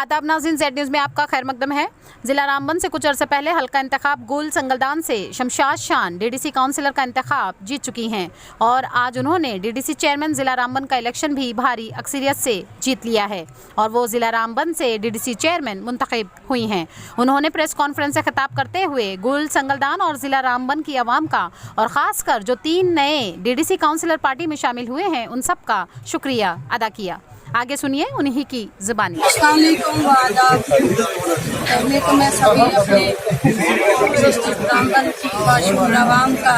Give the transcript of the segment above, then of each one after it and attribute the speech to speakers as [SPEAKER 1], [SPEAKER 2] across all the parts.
[SPEAKER 1] आदाब नाज़रीन, Z news में आपका खैर मकदम है। जिला रामबन से कुछ अर्से पहले हल्का इंतखाब गुल संगलदान से शमशाद शान डीडीसी काउंसिलर का इंतखाब जीत चुकी हैं और आज उन्होंने डीडीसी चेयरमैन जिला रामबन का इलेक्शन भी भारी अक्सरियत से जीत लिया है और वो जिला रामबन से डीडीसी चेयरमैन मुंतखब हुई हैं। उन्होंने प्रेस कॉन्फ्रेंस से खिताब करते हुए गुल संगलदान और जिला रामबन की आवाम का और ख़ासकर जो 3 नए डीडीसी काउंसिलर पार्टी में शामिल हुए हैं उन सब का शुक्रिया अदा किया। आगे सुनिए उन्हीं की ज़ुबानी।
[SPEAKER 2] पहले तो मैं सभी अपने डिस्ट्रिक्ट रामबन की मशहूर आवाम का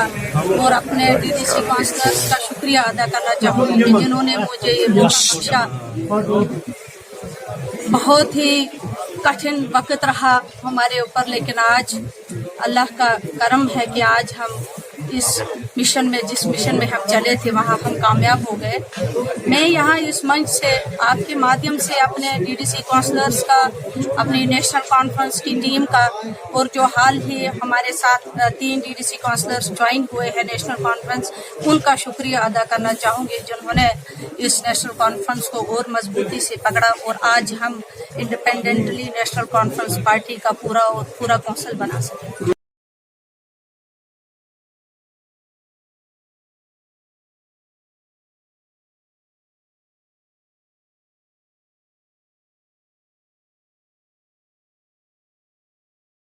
[SPEAKER 2] और अपने डीडीसी काउंसलर्स का शुक्रिया अदा करना चाहूँगी जिन्होंने मुझे ये मौका बख्शा। बहुत ही कठिन वक्त रहा हमारे ऊपर, लेकिन आज अल्लाह का करम है कि आज हम इस मिशन में, जिस मिशन में हम चले थे वहाँ हम कामयाब हो गए। मैं यहाँ इस मंच से आपके माध्यम से अपने डीडीसी काउंसलर्स का, अपनी नेशनल कॉन्फ्रेंस की टीम का और जो हाल ही हमारे साथ 3 डीडीसी काउंसलर्स ज्वाइन हुए हैं नेशनल कॉन्फ्रेंस, उनका शुक्रिया अदा करना चाहूँगी जिन्होंने इस नेशनल कॉन्फ्रेंस को और मजबूती से पकड़ा और आज हम इंडिपेंडेंटली नेशनल कॉन्फ्रेंस पार्टी का पूरा काउंसिल बना सकें।